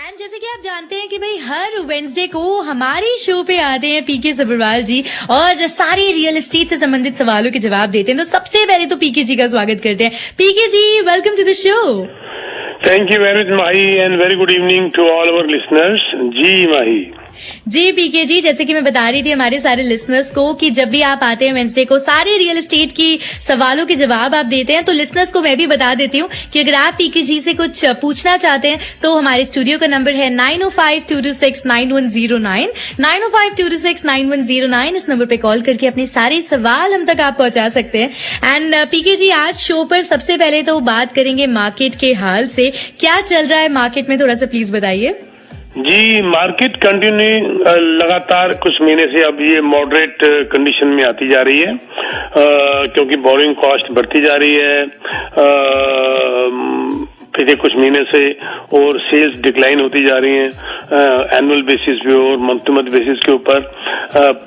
And जैसे कि आप जानते हैं कि भाई हर वेडनेसडे को हमारी शो पे आते हैं पीके सब्रवाल जी और सारे रियल एस्टेट से संबंधित सवालों के जवाब देते हैं। तो सबसे पहले तो पीके जी का स्वागत करते हैं। PK ji, welcome to the show. Thank you very much, Mahi, and very good evening to all our listeners. जी माही। जी पीके जी, जैसे कि मैं बता रही थी हमारे सारे लिसनर्स को कि जब भी आप आते हैं वेडनेसडे को सारे रियल एस्टेट की सवालों के जवाब आप देते हैं। तो लिसनर्स को मैं भी बता देती हूँ कि अगर आप पीके जी से कुछ पूछना चाहते हैं तो हमारे स्टूडियो का नंबर है 9052269109 9052269109। इस नंबर पे कॉल करके अपने सारे सवाल हम तक आप पहुंचा सकते हैं। एंड पीके जी, आज शो पर सबसे पहले तो बात करेंगे मार्केट के हाल से। क्या चल रहा है मार्केट में, थोड़ा सा प्लीज बताइए। जी, मार्केट कंटिन्यू लगातार कुछ महीने से अब ये मॉडरेट कंडीशन में आती जा रही है, क्योंकि बोरिंग कॉस्ट बढ़ती जा रही है पिछले कुछ महीने से, और सेल्स डिक्लाइन होती जा रही हैं एनुअल बेसिस पे और मंथ टू मंथ बेसिस के ऊपर।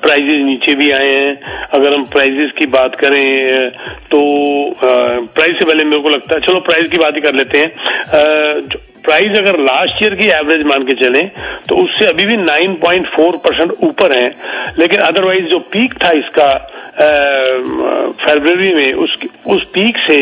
प्राइजेस नीचे भी आए हैं। अगर हम प्राइजेस की बात करें तो प्राइस से पहले मेरे को लगता है, चलो प्राइस की बात ही कर लेते हैं। प्राइस अगर लास्ट ईयर की एवरेज मान के चलें तो उससे अभी भी 9.4% ऊपर है, लेकिन अदरवाइज जो पीक था इसका फरवरी में, उस पीक से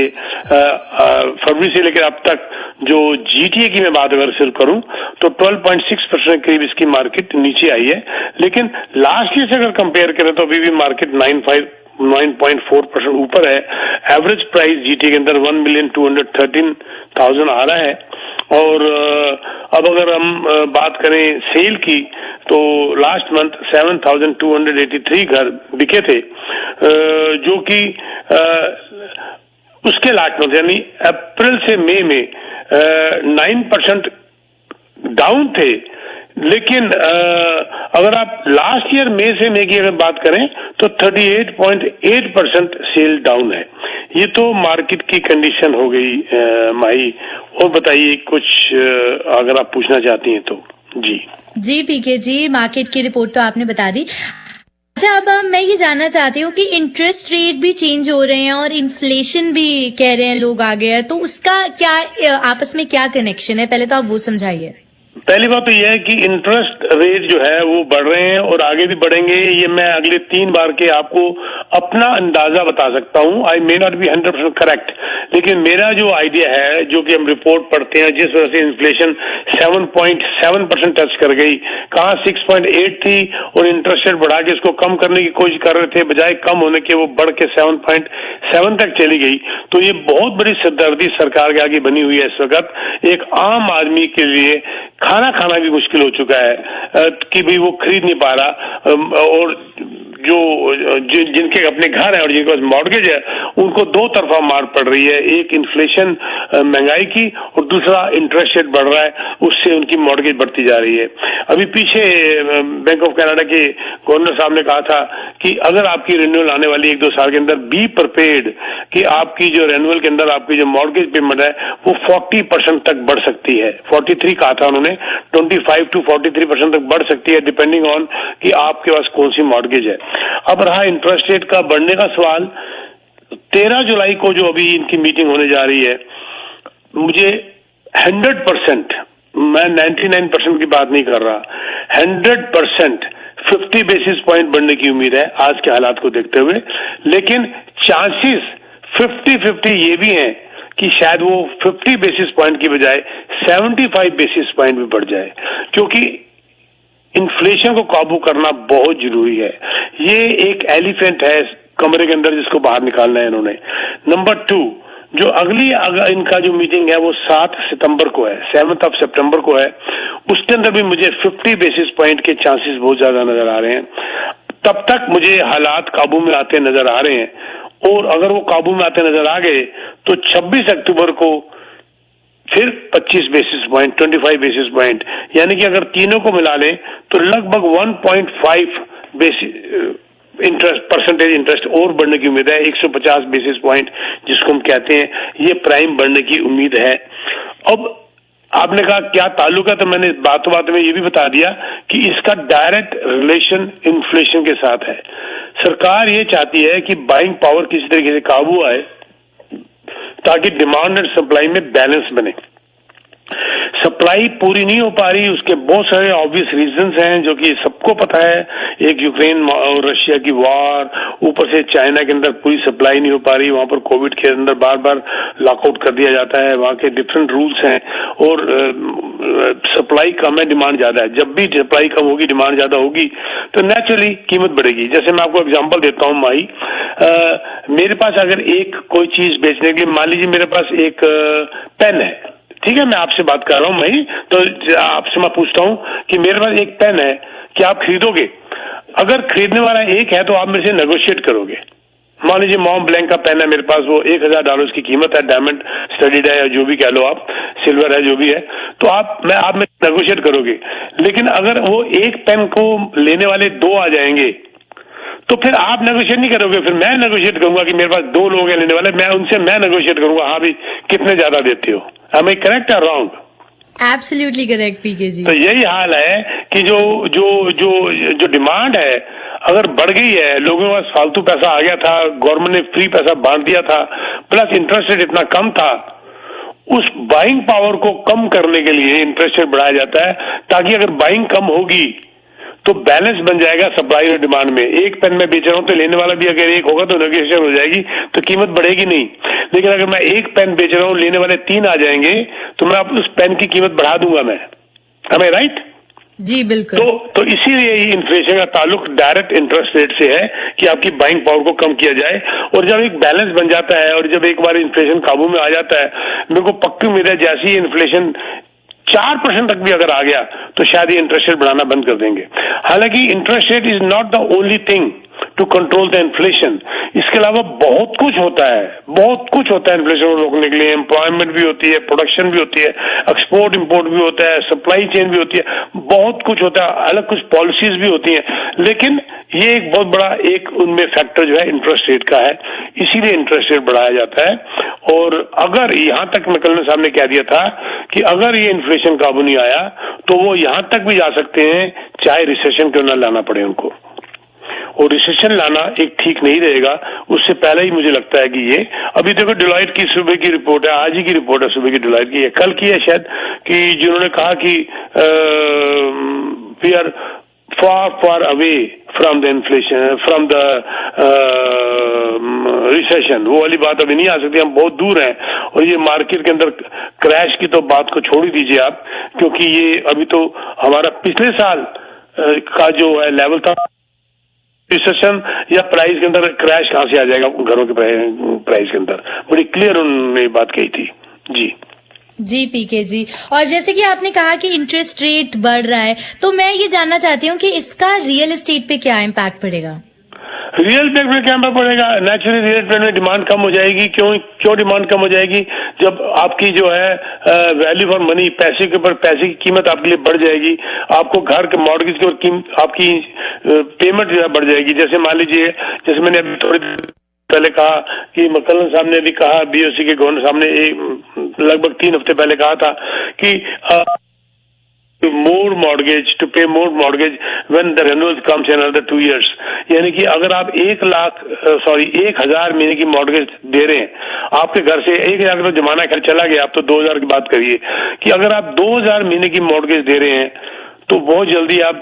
फरवरी से लेकर अब तक जो जीटीए की मैं बात अगर सिर्फ करूं तो 12.6% करीब इसकी मार्केट नीचे आई है। लेकिन लास्ट ईयर से अगर कंपेयर करें तो अभी भी मार्केट 9.4% ऊपर है। एवरेज प्राइस जीटीए के अंदर 1,213,000 आ रहा है। और अब अगर हम बात करें सेल की तो लास्ट मंथ 7,283 घर बिके थे, जो कि उसके लास्ट मंथ यानी अप्रैल से मई में 9% डाउन थे। लेकिन अगर आप लास्ट ईयर मई से मई की अगर बात करें तो 38.8% सेल डाउन है। ये तो मार्केट की कंडीशन हो गई माही। और बताइए कुछ अगर आप पूछना चाहती हैं तो। जी पीके जी, मार्केट की रिपोर्ट तो आपने बता दी। अच्छा, अब मैं ये जानना चाहती हूँ कि इंटरेस्ट रेट भी चेंज हो रहे हैं और इन्फ्लेशन भी कह रहे हैं लोग आ गया है, तो उसका क्या आपस में क्या कनेक्शन है, पहले तो आप वो समझाइए। पहली बात तो यह है कि इंटरेस्ट रेट जो है वो बढ़ रहे हैं और आगे भी बढ़ेंगे। ये मैं अगले 3 बार के आपको अपना अंदाजा बता सकता हूँ। आई मे नॉट बी 100% करेक्ट, लेकिन मेरा जो आइडिया है, जो कि हम रिपोर्ट पढ़ते हैं, जिस वजह से इन्फ्लेशन 7.7% टच कर गई, कहाँ 6.8 थी और इंटरेस्ट रेट बढ़ा के इसको कम करने की कोशिश कर रहे थे, बजाय कम होने के वो बढ़ के 7.7 तक चली गई। तो ये बहुत बड़ी सिरदर्दी सरकार के आगे बनी हुई है इस वक्त। एक आम आदमी के लिए खाना खाना भी मुश्किल हो चुका है कि भाई वो खरीद नहीं पा रहा, और जिनके अपने घर है और जिनके पास मॉर्गेज है उनको दो तरफा मार पड़ रही है। एक इन्फ्लेशन महंगाई की और दूसरा इंटरेस्ट रेट बढ़ रहा है, उससे उनकी मॉर्गेज बढ़ती जा रही है। अभी पीछे बैंक ऑफ कनाडा के गवर्नर साहब ने कहा था कि अगर आपकी रिन्यूअल आने वाली 1-2 साल के अंदर बी प्रिपेयर्ड कि आपकी जो रिन्यूअल के अंदर आपकी जो मॉर्गेज पेमेंट है वो 40% तक बढ़ सकती है। 43 कहा था उन्होंने, 25 to 43% तक बढ़ सकती है डिपेंडिंग ऑन कि आपके पास कौन सी मॉर्गेज है। अब रहा इंटरेस्ट रेट का बढ़ने का सवाल, 13 जुलाई को जो अभी इनकी मीटिंग होने जा रही है, मुझे 100%, मैं 99% की बात नहीं कर रहा, 100% 50 बेसिस पॉइंट बढ़ने की उम्मीद है आज के हालात को देखते हुए। लेकिन चांसेस 50-50 ये भी हैं कि शायद वो 50 बेसिस पॉइंट की बजाय 75 बेसिस पॉइंट भी बढ़ जाए, क्योंकि इन्फ्लेशन को काबू करना बहुत जरूरी है। ये एक एलिफेंट है कमरे के अंदर जिसको बाहर निकालना है इन्होंने। नंबर 2, जो अगली इनका जो मीटिंग है वो 7 सितंबर को है, 7 सितंबर को है। उसके अंदर भी मुझे 50 बेसिस पॉइंट के चांसेस बहुत ज्यादा नजर आ रहे हैं। तब तक मुझे हालात काबू में आते नजर आ रहे हैं, और अगर वो काबू में आते नजर आ गए तो 26 अक्टूबर को फिर 25 बेसिस पॉइंट, 25 बेसिस पॉइंट, यानी कि अगर तीनों को मिला लें तो लगभग 1.5 परसेंटेज इंटरेस्ट और बढ़ने की उम्मीद है। 150 बेसिस पॉइंट जिसको हम कहते हैं, ये प्राइम बढ़ने की उम्मीद है। अब आपने कहा क्या ताल्लुक है, तो मैंने बातों बातों में ये भी बता दिया कि इसका डायरेक्ट रिलेशन इन्फ्लेशन के साथ है। सरकार ये चाहती है कि बाइंग पावर किसी तरीके से काबू आए ताकि डिमांड एंड सप्लाई में बैलेंस बने। सप्लाई पूरी नहीं हो पा रही, उसके बहुत सारे ऑब्वियस रीजंस हैं जो कि सबको पता है। एक यूक्रेन और रशिया की वॉर, ऊपर से चाइना के अंदर पूरी सप्लाई नहीं हो पा रही, वहां पर कोविड के अंदर बार बार लॉकआउट कर दिया जाता है, वहां के डिफरेंट रूल्स हैं और सप्लाई कम है, डिमांड ज्यादा है। जब भी सप्लाई कम होगी, डिमांड ज्यादा होगी तो नेचुरली कीमत बढ़ेगी। जैसे मैं आपको एग्जांपल देता हूं माही, मेरे पास अगर एक कोई चीज बेचने के लिए, मान लीजिए मेरे पास एक पेन है, ठीक है, मैं आपसे बात कर रहा हूं भाई, तो आपसे मैं पूछता हूं कि मेरे पास एक पेन है, क्या आप खरीदोगे? अगर खरीदने वाला एक है तो आप मेरे से नेगोशिएट करोगे। मान लीजिए मॉम ब्लैंक का पेन है मेरे पास, वो $1000 की कीमत है, डायमंड स्टडीड है या जो भी कह लो आप, सिल्वर है, जो भी है, तो आप में नेगोशिएट करोगे। लेकिन अगर वो एक पेन को लेने वाले दो आ जाएंगे तो फिर आप नेगोशिएट नहीं करोगे, फिर मैं नेगोशिएट करूंगा कि मेरे पास दो लोग हैं लेने वाले, मैं नेगोशिएट करूंगा, हाँ भी कितने ज्यादा देते हो। am I करेक्ट और रॉन्ग? एब्सोल्युटली करेक्ट पीके जी। तो यही हाल है कि जो जो जो जो डिमांड है अगर बढ़ गई है, लोगों के पास फालतू पैसा आ गया था, गवर्नमेंट ने फ्री पैसा बांट दिया था, प्लस इंटरेस्ट रेट इतना कम था, उस बाइंग पावर को कम करने के लिए इंटरेस्ट रेट बढ़ाया जाता है, ताकि अगर बाइंग कम होगी तो बैलेंस बन जाएगा सप्लाई और डिमांड में। एक पेन में बेच रहा हूं तो लेने वाला भी अगर एक होगा तो नेगोशिएशन हो जाएगी, तो कीमत बढ़ेगी नहीं। लेकिन अगर मैं एक पेन बेच रहा हूं, लेने वाले 3 आ जाएंगे, तो मैं उस पेन की कीमत बढ़ा दूंगा मैं। हमें राइट? जी बिल्कुल। तो इसीलिए ही इन्फ्लेशन का ताल्लुक डायरेक्ट इंटरेस्ट रेट से है कि आपकी बाइंग पावर को कम किया जाए। और जब एक बैलेंस बन जाता है और जब एक बार इन्फ्लेशन काबू में आ जाता है, मेरे को पक्की उम्मीद है जैसी इन्फ्लेशन 4% तक भी अगर आ गया तो शायद ये इंटरेस्ट रेट बढ़ाना बंद कर देंगे। हालांकि interest rate is not the only thing to control the inflation. इसके अलावा बहुत कुछ होता है, बहुत कुछ होता है इन्फ्लेशन को रोकने के लिए। एम्प्लॉयमेंट भी होती है, प्रोडक्शन भी होती है, एक्सपोर्ट इंपोर्ट भी होता है, सप्लाई चेन भी होती है, बहुत कुछ होता है, अलग कुछ पॉलिसीज भी होती हैं। लेकिन ये एक बहुत बड़ा एक उनमें फैक्टर जो है इंटरेस्ट रेट का है, इसीलिए इंटरेस्ट रेट बढ़ाया जाता है। और अगर यहां तक मैकलन साहब ने कह दिया था कि अगर ये इन्फ्लेशन काबू नहीं आया तो वो यहां तक भी जा सकते हैं, चाहे रिसेशन क्यों ना लाना पड़े उनको। और रिसेशन लाना एक ठीक नहीं रहेगा, उससे पहले ही मुझे लगता है कि ये अभी देखो डिलॉयट की सुबह की रिपोर्ट है, आज ही की रिपोर्ट है सुबह की, डिलॉयट की है, कल की है शायद, कि जिन्होंने कहा कि we are far away from the inflation, from the recession। वो वाली बात अभी नहीं आ सकती, हम बहुत दूर हैं। और ये मार्केट के अंदर क्रैश की तो बात को छोड़ ही दीजिए आप, क्योंकि ये अभी तो हमारा पिछले साल का जो है लेवल था, रिसेशन या प्राइस के अंदर क्रैश कहां से आ जाएगा घरों के प्राइस के अंदर, बड़ी क्लियर उन्होंने बात कही थी। जी पीके जी, और जैसे कि आपने कहा कि इंटरेस्ट रेट बढ़ रहा है, तो मैं ये जानना चाहती हूँ कि इसका रियल एस्टेट पे क्या इम्पैक्ट पड़ेगा? रियल एस्टेट में क्या इम्पैक्ट पड़ेगा? नेचुरली रियल एस्टेट में डिमांड कम हो जाएगी। क्यों डिमांड कम हो जाएगी? जब आपकी जो है वैल्यू फॉर मनी, पैसे के ऊपर पैसे की कीमत आपके लिए बढ़ जाएगी, आपको घर के मॉर्गेज के ऊपर आपकी पेमेंट जो है बढ़ जाएगी। जैसे मान लीजिए, जैसे मैंने अभी थोड़ी पहले कहा कि मक्कलन साहब ने भी कहा, बीओसी के गवर्नर साहब ने लगभग 3 हफ्ते पहले कहा था कि मोर mortgage to pay more mortgage when the renewal comes in another 2 years। यानी कि अगर आप 1,000 महीने की मॉर्गेज दे रहे हैं, आपके घर से 1,000 तो जमाना खैर चला गया, आप तो 2,000 की बात करिए, कि अगर आप 2,000 महीने की मॉर्गेज दे रहे हैं तो बहुत जल्दी आप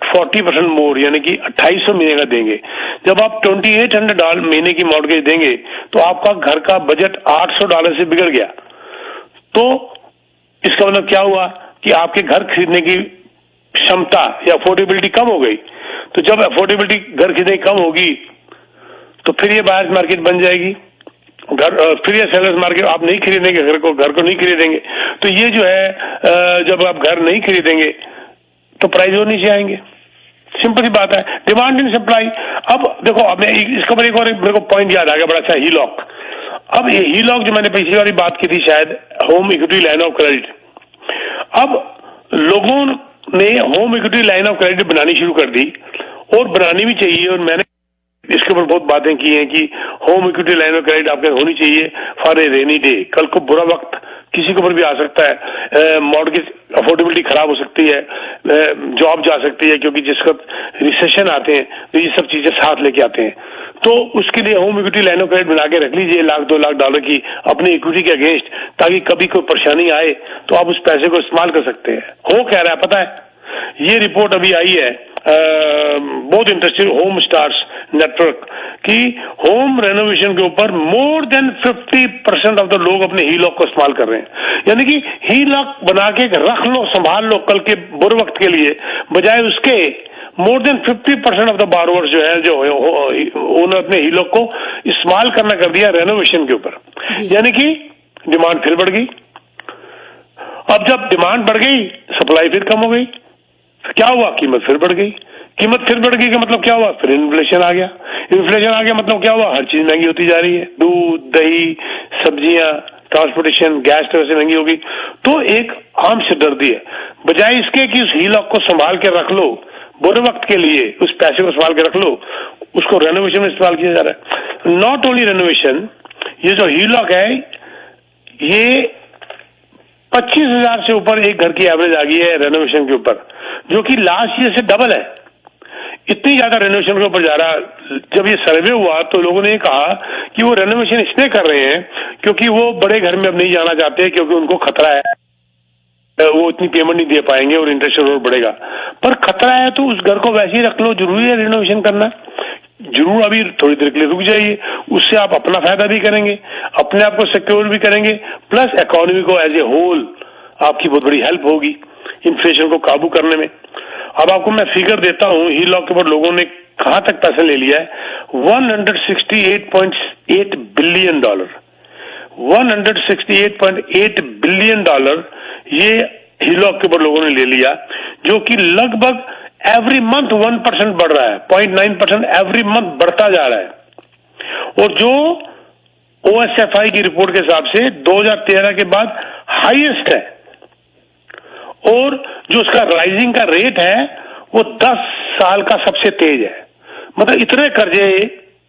40% मोर यानी कि 2,800 महीने का देंगे। जब आप $2,800 महीने की मॉर्गेज देंगे तो आपका घर का बजट $800 से बिगड़ गया। तो इसका मतलब क्या हुआ कि आपके घर खरीदने की क्षमता या अफोर्डेबिलिटी कम हो गई। तो जब अफोर्डेबिलिटी घर खरीदने की कम होगी तो फिर ये बायर्स मार्केट बन जाएगी, फिर ये सेलर्स मार्केट, आप नहीं खरीदेंगे घर को नहीं खरीदेंगे। तो ये जो है जब आप घर नहीं खरीदेंगे तो प्राइस और नीचे आएंगे। सिंपल सी बात है, डिमांड एंड सप्लाई। अब देखो, अब इसके ऊपर एक और मेरे को पॉइंट याद आ गया बड़ा अच्छा, हीलॉक। अब ये हीलॉक जो मैंने पिछली बार बात की थी शायद, home equity line of credit. अब लोगों ने home equity line of credit बनानी शुरू कर दी, और बनानी भी चाहिए, और मैंने इसके ऊपर बहुत बातें की हैं कि home equity line of credit आपके होनी चाहिए फॉर ए रेनी डे। कल को बुरा वक्त किसी के ऊपर भी आ सकता है, मॉर्गेज अफोर्डेबिलिटी खराब हो सकती है, जॉब जा सकती है, क्योंकि जिस वक्त रिसेशन आते हैं तो ये सब चीजें साथ लेके आते हैं। तो उसके लिए home equity line of credit बना के रख लीजिए $1-2 लाख की अपनी इक्विटी के अगेंस्ट, ताकि कभी कोई परेशानी आए तो आप उस पैसे को इस्तेमाल कर सकते हैं। हो क्या रहा है पता है? ये रिपोर्ट अभी आई है बहुत इंटरेस्टिंग, होम स्टार्स नेटवर्क की होम रेनोवेशन के ऊपर मोर देन 50% ऑफ द लोग अपने ही लॉक को इस्तेमाल कर रहे हैं। यानी कि ही लॉक बना के रख लो, संभाल लो कल के बुरे वक्त के लिए, बजाय उसके more than 50% of the borrowers जो है, जो उन्होंने अपने ही लॉक को इस्तेमाल करना कर दिया रेनोवेशन के ऊपर। यानी कि डिमांड फिर बढ़ गई। अब जब डिमांड बढ़ गई, सप्लाई फिर कम हो गई, क्या हुआ? कीमत फिर बढ़ गई। कीमत फिर बढ़ गई का मतलब क्या हुआ? फिर इन्फ्लेशन आ गया। इन्फ्लेशन आ गया मतलब क्या हुआ? हर चीज महंगी होती जा रही है। दूध, दही, सब्जियां, ट्रांसपोर्टेशन, गैस तो वैसे महंगी होगी। तो एक आम सिरदर्दी है। बजाय इसके कि उस ही लॉक को संभाल के रख लो बुरे वक्त के लिए, उस पैसे को संभाल के रख लो, उसको रेनोवेशन में इस्तेमाल किया जा रहा है। नॉट ओनली रेनोवेशन, ये जो ही लॉक है ये 25,000 से ऊपर एक घर की एवरेज आ गई है रेनोवेशन के ऊपर, जो कि लास्ट ईयर से डबल है। इतनी ज्यादा रेनोवेशन के ऊपर जा रहा। जब ये सर्वे हुआ तो लोगों ने कहा कि वो रेनोवेशन इसलिए कर रहे हैं क्योंकि वो बड़े घर में अब नहीं जाना चाहते, क्योंकि उनको खतरा है वो इतनी पेमेंट नहीं दे पाएंगे और इंटरेस्ट और बढ़ेगा। पर खतरा है तो उस घर को वैसे ही रख लो, जरूरी है रेनोवेशन करना। जरूर अभी थोड़ी देर के लिए रुक जाइए, उससे आप अपना फायदा भी करेंगे, अपने आप को सिक्योर भी करेंगे, प्लस इकोनॉमी को एज ए होल आपकी बहुत बड़ी हेल्प होगी इन्फ्लेशन को काबू करने में। अब आपको मैं फिगर देता हूं ही लॉक के ऊपर लोगों ने कहां तक पैसे ले लिया है। $168.8 बिलियन, $168.8 बिलियन ये ही लॉक के ऊपर लोगों ने ले लिया, जो कि लगभग एवरी मंथ 1% बढ़ रहा है, 0.9% एवरी मंथ बढ़ता जा रहा है। और जो OSFI की रिपोर्ट के हिसाब से 2013 के बाद हाईएस्ट है, और जो उसका राइजिंग का रेट है वो 10 साल का सबसे तेज है। मतलब इतने कर्जे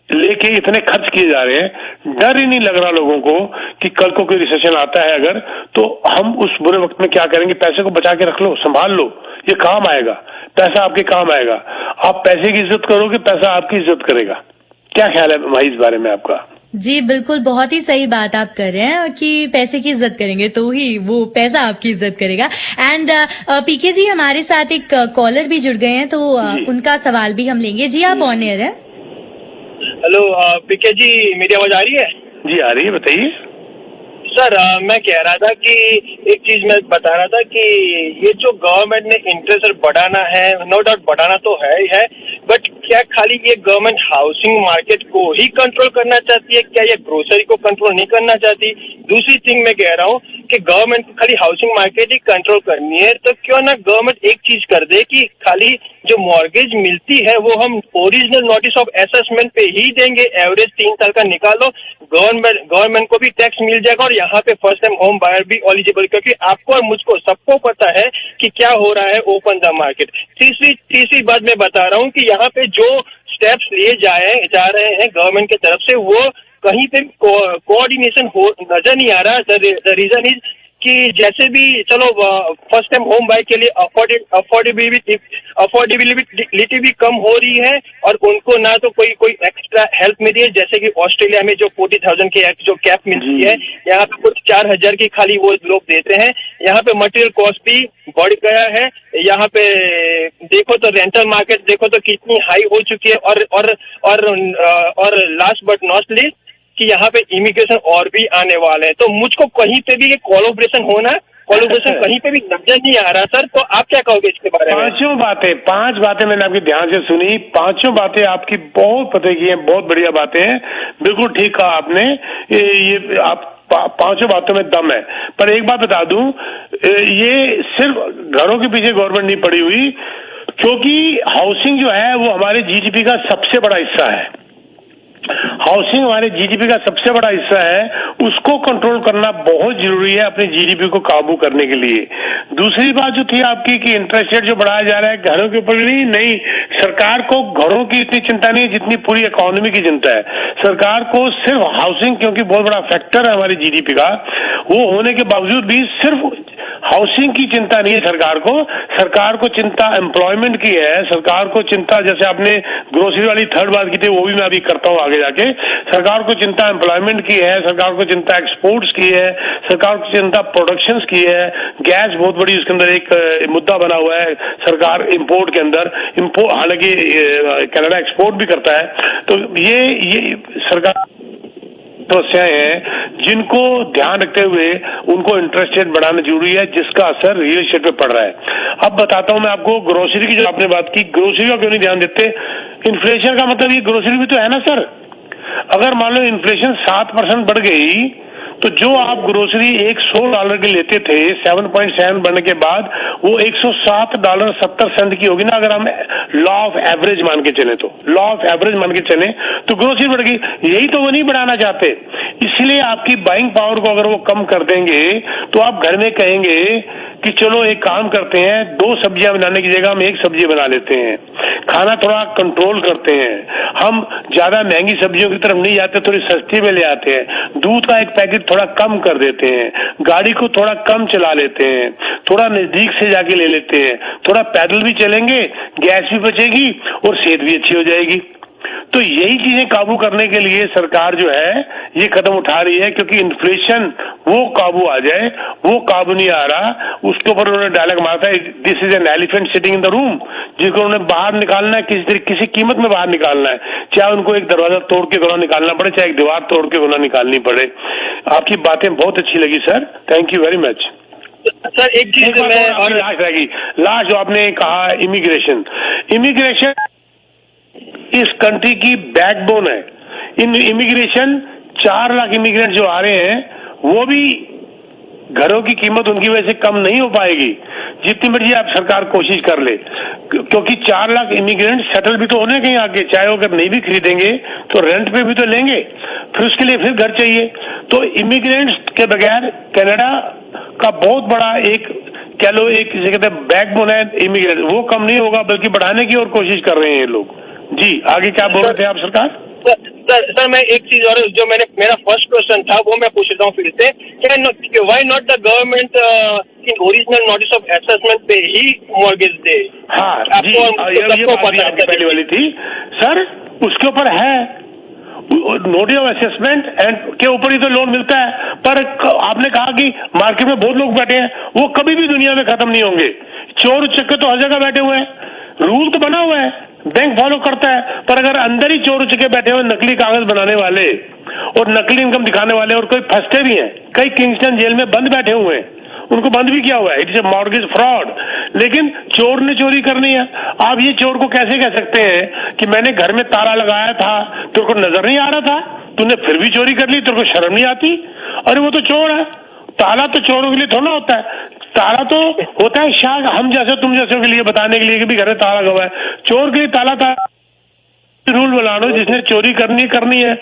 लेके इतने खर्च किए जा रहे हैं, डर ही नहीं लग रहा लोगों को कि कल को कोई रिसेशन आता है अगर, तो हम उस बुरे वक्त में क्या करेंगे? पैसे को बचा के रख लो, संभाल लो, ये काम आएगा, पैसा आपके काम आएगा। आप पैसे की इज्जत करोगे, पैसा आपकी इज्जत करेगा। क्या ख्याल है भाई इस बारे में आपका? जी बिल्कुल, बहुत ही सही बात आप कर रहे हैं कि पैसे की इज्जत करेंगे तो ही वो पैसा आपकी इज्जत करेगा। एंड पीके जी हमारे साथ एक कॉलर भी जुड़ गए हैं, तो उनका सवाल भी हम लेंगे। जी आप ऑन एयर है। हेलो पीके जी, मेरी आवाज आ रही है? जी आ रही है, बताइए सर। मैं कह रहा था कि एक चीज मैं बता रहा था कि ये जो गवर्नमेंट ने इंटरेस्ट रेट बढ़ाना है, नो डाउट बढ़ाना तो है ही है, बट क्या खाली ये गवर्नमेंट हाउसिंग मार्केट को ही कंट्रोल करना चाहती है? क्या ये ग्रोसरी को कंट्रोल नहीं करना चाहती? दूसरी थिंग मैं कह रहा हूँ कि गवर्नमेंट को खाली हाउसिंग मार्केट ही कंट्रोल करनी है, तो क्यों ना गवर्नमेंट एक चीज कर दे कि खाली जो मॉर्गेज मिलती है वो हम ओरिजिनल नोटिस ऑफ असेसमेंट पे ही देंगे, एवरेज 3 साल का निकालो, गवर्नमेंट को भी टैक्स मिल जाएगा और यहाँ पे फर्स्ट टाइम होम बायर भी एलिजिबल, क्योंकि आपको और मुझको सबको पता है कि क्या हो रहा है ओपन द मार्केट। तीसरी बात मैं बता रहा हूँ कि यहाँ पे जो स्टेप्स लिए जा रहे हैं गवर्नमेंट की तरफ से, वो कहीं पे कोऑर्डिनेशन हो नजर नहीं आ रहा। द रीजन इज कि जैसे भी चलो फर्स्ट टाइम होम बाय के लिए अफोर्डेबिलिटी भी कम हो रही है और उनको ना तो कोई एक्स्ट्रा हेल्प मिली है, जैसे कि ऑस्ट्रेलिया में जो 40,000 की जो कैप मिलती है, यहाँ पे कुछ 4,000 की खाली वो लोग देते हैं। यहाँ पे मटेरियल कॉस्ट भी बढ़ गया है। यहाँ पे देखो तो रेंटल मार्केट देखो तो कितनी हाई हो चुकी है, और लास्ट बट नॉट लीस्ट कि यहाँ पे इमिग्रेशन और भी आने वाले हैं। तो मुझको कहीं पे भी कोलैबोरेशन कहीं पे भी नजर नहीं आ रहा सर। तो आप क्या कहोगे इसके बारे में? पांच बातें मैंने आपकी ध्यान से सुनी, पांचों बातें आपकी बहुत पते की हैं, बहुत बढ़िया बातें हैं, बिल्कुल ठीक कहा आपने। ये आप पांचों बातों में दम है। पर एक बात बता दूं, ये सिर्फ घरों के पीछे गवर्नमेंट नहीं पड़ी हुई, क्योंकि हाउसिंग जो है वो हमारे जीडीपी का सबसे बड़ा हिस्सा है। हाउसिंग हमारे जीडीपी का सबसे बड़ा हिस्सा है, उसको कंट्रोल करना बहुत जरूरी है अपने जीडीपी को काबू करने के लिए। दूसरी बात जो थी आपकी कि इंटरेस्ट रेट जो बढ़ाया जा रहा है घरों के ऊपर, नहीं, सरकार को घरों की इतनी चिंता नहीं है जितनी पूरी इकोनॉमी की चिंता है। सरकार को सिर्फ हाउसिंग, क्योंकि बहुत बड़ा फैक्टर है हमारी जीडीपी का, वो होने के बावजूद भी सिर्फ हाउसिंग की चिंता नहीं है सरकार को चिंता एम्प्लॉयमेंट की है, सरकार को चिंता, जैसे आपने ग्रोसरी वाली थर्ड बात की थी, वो भी मैं अभी करता हूँ आगे जाके। सरकार को चिंता एम्प्लॉयमेंट की है, सरकार को चिंता एक्सपोर्ट्स की है, सरकार को चिंता प्रोडक्शंस की है। गैस बहुत बड़ी उसके अंदर एक मुद्दा बना हुआ है, सरकार इंपोर्ट के अंदर, हालांकि कनाडा एक्सपोर्ट भी करता है। तो ये सरकार समस्याएं हैं जिनको ध्यान रखते हुए उनको इंटरेस्ट रेट बढ़ाना जरूरी है, जिसका असर रियल एस्टेट पे पड़ रहा है। अब बताता हूं मैं आपको, ग्रोसरी की जो आपने बात की, ग्रोसरी का क्यों नहीं ध्यान देते? इन्फ्लेशन का मतलब ये ग्रोसरी भी तो है ना सर। अगर मान लो इन्फ्लेशन 7% बढ़ गई तो जो आप ग्रोसरी $100 की लेते थे 7.7 बढ़ने के बाद वो $107.70 की होगी ना, अगर हम लॉ ऑफ एवरेज मान के चले तो। लॉ ऑफ एवरेज मान के चले तो ग्रोसरी बढ़ गई, यही तो वो नहीं बढ़ाना चाहते। इसलिए आपकी बाइंग पावर को अगर वो कम कर देंगे तो आप घर में कहेंगे कि चलो एक काम करते हैं, 2 सब्जियां बनाने की जगह हम 1 सब्जी बना लेते हैं, खाना थोड़ा कंट्रोल करते हैं, हम ज्यादा महंगी सब्जियों की तरफ नहीं जाते, थोड़ी सस्ती में ले आते हैं, दूध का एक पैकेट थोड़ा कम कर देते हैं, गाड़ी को थोड़ा कम चला लेते हैं, थोड़ा नजदीक से जाके ले लेते हैं, थोड़ा पैदल भी चलेंगे, गैस भी बचेगी और सेहत भी अच्छी हो जाएगी। तो यही चीजें काबू करने के लिए सरकार जो है ये कदम उठा रही है, क्योंकि इन्फ्लेशन वो काबू आ जाए, वो काबू नहीं आ रहा। उसके ऊपर उन्होंने डायलॉग मारा था, this is an elephant sitting in the room, जिसको उन्होंने बाहर निकालना है, किसी कीमत में बाहर निकालना है, चाहे उनको एक दरवाजा तोड़ के गुना निकालना पड़े, चाहे एक दीवार तोड़ के गुना निकालनी पड़े। आपकी बातें बहुत अच्छी लगी sir, thank you very much. Sir एक चीज और लास्ट रहेगी, लास्ट जो आपने कहा इमिग्रेशन इस कंट्री की बैकबोन है। इन इमिग्रेशन 4 लाख इमिग्रेंट जो आ रहे हैं वो भी घरों की कीमत उनकी वजह से कम नहीं हो पाएगी, जितनी मर्जी आप सरकार कोशिश कर ले, क्योंकि 4 लाख इमिग्रेंट सेटल भी तो होने कहीं आगे, चाहे वो अगर नहीं भी खरीदेंगे तो रेंट पे भी तो लेंगे, फिर उसके लिए फिर घर चाहिए। तो इमिग्रेंट्स के बगैर कनाडा का बहुत बड़ा एक कह लो एक जिसे कहते हैं बैकबोन है इमिग्रेंट, वो कम नहीं होगा बल्कि बढ़ाने की और कोशिश कर रहे हैं ये लोग। जी आगे क्या बोल रहे थे आप सरकार? सर मैं एक चीज और जो मेरा फर्स्ट क्वेश्चन था वो मैं पूछ रहा हूँ फिर से, why not the government in original notice of assessment पे ही मॉर्गेज दे? हाँ जी, ये बात पहली वाली थी सर, उसके ऊपर है नोटिस ऑफ असेसमेंट एंड के ऊपर ही तो लोन मिलता है। पर आपने कहा कि मार्केट में बहुत लोग बैठे हैं, वो कभी भी दुनिया में खत्म नहीं होंगे। चोर उचक्के तो हर जगह बैठे हुए हैं, रूल तो बना हुआ है, बैंक फॉलो करता है, पर अगर अंदर ही चोर उचके बैठे हुए नकली कागज बनाने वाले और नकली इनकम दिखाने वाले, और कोई फंसते भी हैं, कई किंगस्टन जेल में बंद बैठे हुए हैं, उनको बंद भी किया हुआ है, इट्स ए मॉर्गेज फ्रॉड। लेकिन चोर ने चोरी करनी है। आप ये चोर को कैसे कह सकते हैं कि मैंने घर में ताला लगाया था, तेरे को नजर नहीं आ रहा था, तूने फिर भी चोरी कर ली, तेरे को शर्म नहीं आती? अरे वो तो चोर है। ताला तो चोरों के लिए थोड़ा होता है, ताला तो होता है शायद हम जैसे तुम जैसे के लिए बताने के लिए कि भी घर में ताला लगा हुआ है। चोर के लिए ताला रूल बना लो, जिसने चोरी करनी है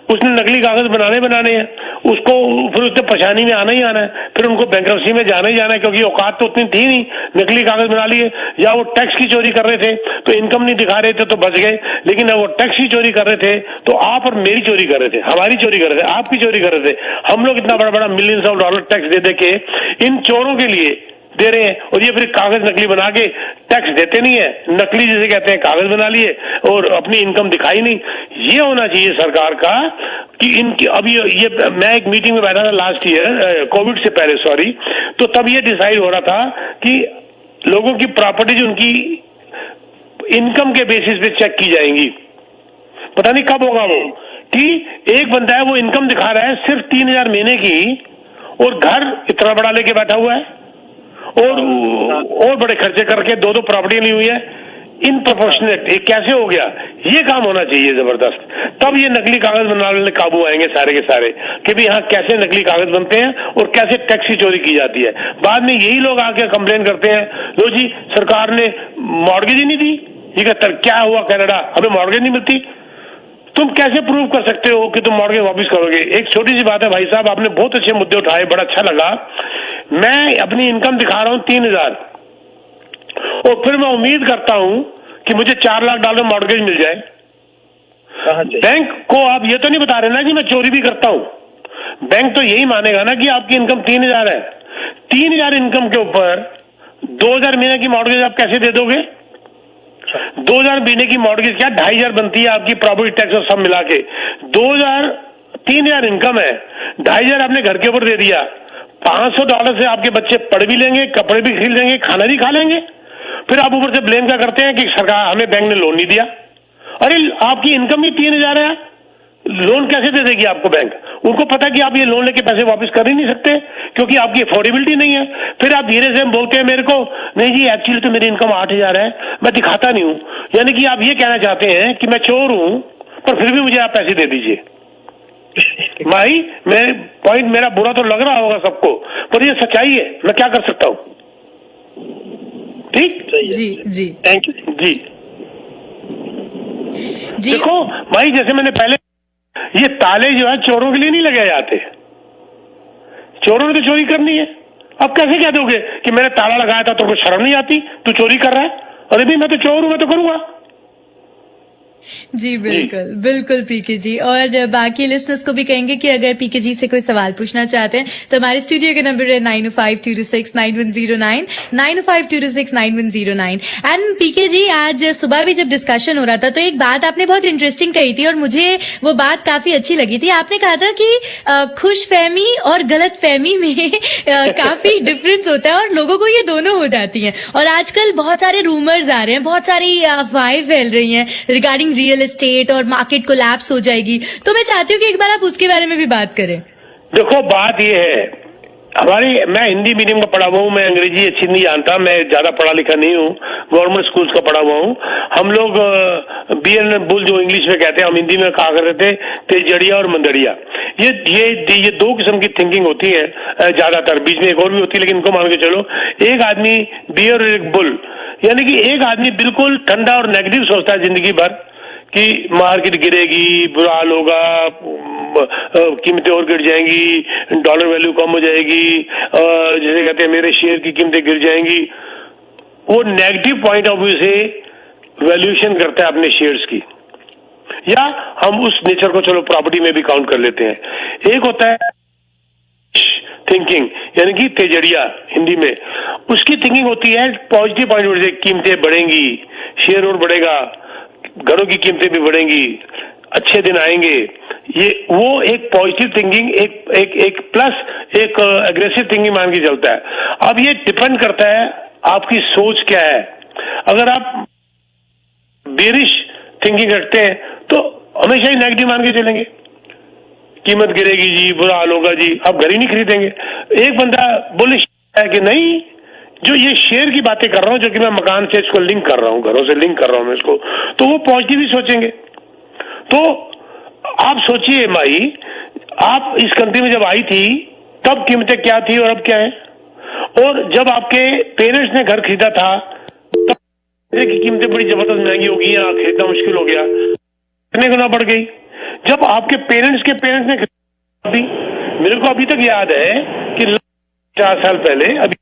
उसने नकली कागज बनाने हैं, उसको फिर उसने परेशानी में आना ही आना है, फिर उनको बैंक्रप्सी में जाना ही जाना है, क्योंकि औकात तो उतनी थी नहीं, नकली कागज बना लिए। या वो टैक्स की चोरी कर रहे थे तो इनकम नहीं दिखा रहे थे तो बच गए, लेकिन अब वो टैक्स की चोरी कर रहे थे तो आप और मेरी चोरी कर रहे थे, हमारी चोरी कर रहे थे, आपकी चोरी कर रहे थे। हम लोग इतना बड़ा मिलियंस ऑफ डॉलर टैक्स दे के इन चोरों के लिए दे रहे हैं, और ये फिर कागज नकली बना के टैक्स देते नहीं है, नकली जिसे कहते हैं कागज बना लिए और अपनी इनकम दिखाई नहीं। ये होना चाहिए सरकार का कि इनकी अभी ये मैं एक मीटिंग में बैठा था लास्ट ईयर, कोविड से पहले सॉरी, तो तब ये डिसाइड हो रहा था कि लोगों की प्रॉपर्टीज उनकी इनकम के बेसिस पे चेक की जाएंगी। पता नहीं कब होगा वो, कि एक बंदा है वो इनकम दिखा रहा है सिर्फ 3,000 महीने की, और घर इतना बड़ा लेके बैठा हुआ है, और बड़े खर्चे करके 2 प्रॉपर्टी ली हुई है, इन प्रोपोर्शनेट। ये कैसे हो गया? ये काम होना चाहिए जबरदस्त, तब ये नकली कागज बनाने वाले काबू आएंगे सारे के सारे, कि भी यहाँ कैसे नकली कागज बनते हैं और कैसे टैक्स की चोरी की जाती है। बाद में यही लोग आके कंप्लेन करते हैं, लो जी सरकार ने मॉर्गेज ही नहीं दी, ये कहता क्या हुआ कनाडा, हमें मॉर्गेज नहीं मिलती। तुम कैसे प्रूव कर सकते हो कि तुम मॉर्गेज वापस करोगे? एक छोटी सी बात है भाई साहब, आपने बहुत अच्छे मुद्दे उठाए, बड़ा अच्छा लगा। मैं अपनी इनकम दिखा रहा हूं 3,000, और फिर मैं उम्मीद करता हूं कि मुझे $4 लाख मॉर्गेज मिल जाए। बैंक को आप ये तो नहीं बता रहे ना कि मैं चोरी भी करता हूं। बैंक तो यही मानेगा ना कि आपकी इनकम 3,000 है, 3,000 इनकम के ऊपर 2,000 महीने की मॉर्गेज आप कैसे दे दोगे? 2,000 महीने की मॉर्गेज क्या 2,500 बनती है आपकी प्रॉपर्टी टैक्स और सब मिला के। 3,000 इनकम है, 2,500 आपने घर के ऊपर दे दिया। $500 से आपके बच्चे पढ़ भी लेंगे, कपड़े भी खरीद लेंगे, खाना भी खा लेंगे। फिर आप ऊपर से ब्लेम क्या करते हैं कि सरकार हमें बैंक ने लोन नहीं दिया। अरे आपकी इनकम ही 3,000 है, लोन कैसे दे देगी आपको बैंक? उनको पता है कि आप ये लोन लेके पैसे वापस कर ही नहीं सकते क्योंकि आपकी अफोर्डेबिलिटी नहीं है। फिर आप धीरे से बोलते हैं मेरे को नहीं जी एक्चुअली तो मेरी इनकम 8,000 है, मैं दिखाता नहीं हूं। यानी कि आप ये कहना चाहते हैं कि मैं चोर हूं पर फिर भी मुझे आप पैसे दे दीजिए। भाई मेरे पॉइंट, मेरा बुरा तो लग रहा होगा सबको पर ये सच्चाई है, मैं क्या कर सकता हूं? ठीक जी जी थैंक यू जी। जी। देखो भाई, जैसे मैंने पहले, ये ताले जो है चोरों के लिए नहीं लगाए जाते, चोरों ने तो चोरी करनी है। अब कैसे कह दोगे कि मैंने ताला लगाया था, तो शर्म नहीं आती? तू चोरी कर रहा है? अरे भाई मैं तो चोर हूं, मैं तो करूंगा। जी बिल्कुल बिल्कुल पीके जी। और बाकी लिसनर्स को भी कहेंगे कि अगर पीके जी से कोई सवाल पूछना चाहते हैं तो हमारे स्टूडियो के नंबर है 9052269109, 9052269109। एंड पीके जी, आज सुबह भी जब डिस्कशन हो रहा था तो एक बात आपने बहुत इंटरेस्टिंग कही थी और मुझे वो बात काफी अच्छी लगी थी। आपने कहा था कि खुश फहमी और गलत फहमी में काफी डिफरेंस होता है और लोगों को ये दोनों हो जाती हैं। और आजकल बहुत सारे रूमर्स आ रहे हैं, बहुत सारी अफवाहें फैल रही हैं रिगार्डिंग रियल एस्टेट और मार्केट कोलैप्स हो जाएगी। तो मैं चाहती हूँ कि एक बार आप उसके बारे में भी बात करें। देखो बात ये है, मैं हिंदी मीडियम का पढ़ा हुआ हूँ, मैं अंग्रेजी अच्छी नहीं जानता, मैं ज्यादा पढ़ा लिखा नहीं हूँ, गवर्नमेंट स्कूल्स का पढ़ा हुआ हूँ। हम लोग बीएन बुल जो इंग्लिश में कहते हैं, हम हिंदी में कहा करते थे तेजड़िया और मंदड़िया। ये दो किस्म की थिंकिंग होती है ज्यादातर, बीच में एक और भी होती है लेकिन इनको मान के चलो। एक आदमी बियर और एक बुल, यानी कि एक आदमी बिल्कुल ठंडा और नेगेटिव सोचता है जिंदगी भर कि मार्केट गिरेगी, बुरा हाल होगा, कीमतें और गिर जाएंगी, डॉलर वैल्यू कम हो जाएगी, जैसे कहते हैं मेरे शेयर की कीमतें गिर जाएंगी। वो नेगेटिव पॉइंट ऑफ व्यू से वैल्यूएशन करता है अपने शेयर्स की, या हम उस नेचर को चलो प्रॉपर्टी में भी काउंट कर लेते हैं। एक होता है थिंकिंग, यानी कि तेजड़िया हिंदी में, उसकी थिंकिंग होती है पॉजिटिव पॉइंट ऑफ व्यू से, कीमतें बढ़ेंगी, शेयर और बढ़ेगा, घरों की कीमतें भी बढ़ेंगी, अच्छे दिन आएंगे। ये वो एक पॉजिटिव थिंकिंग, एक प्लस एक एग्रेसिव थिंकिंग मान के चलता है। अब ये डिपेंड करता है आपकी सोच क्या है। अगर आप बेरिश थिंकिंग रखते हैं तो हमेशा ही नेगेटिव मान के चलेंगे, कीमत गिरेगी जी, बुरा हाल होगा जी, आप घर ही नहीं खरीदेंगे। एक बंदा बुलिश है कि नहीं, जो ये शेयर की बातें कर रहा हूं, जो कि मैं मकान से इसको लिंक कर रहा हूं, घरों से लिंक कर रहा हूं मैं इसको, तो वो पॉजिटिव ही सोचेंगे। तो आप सोचिए माई, आप इस कंट्री में जब आई थी तब कीमतें क्या थी और अब क्या है, और जब आपके पेरेंट्स ने घर खरीदा था तब की कीमतें बड़ी जबरदस्त महंगी हो गई, खरीदना मुश्किल हो गया, कितने गुना बढ़ गई। जब आपके पेरेंट्स ने खरीदी, मेरे को अभी तक याद है कि 4 साल पहले, अभी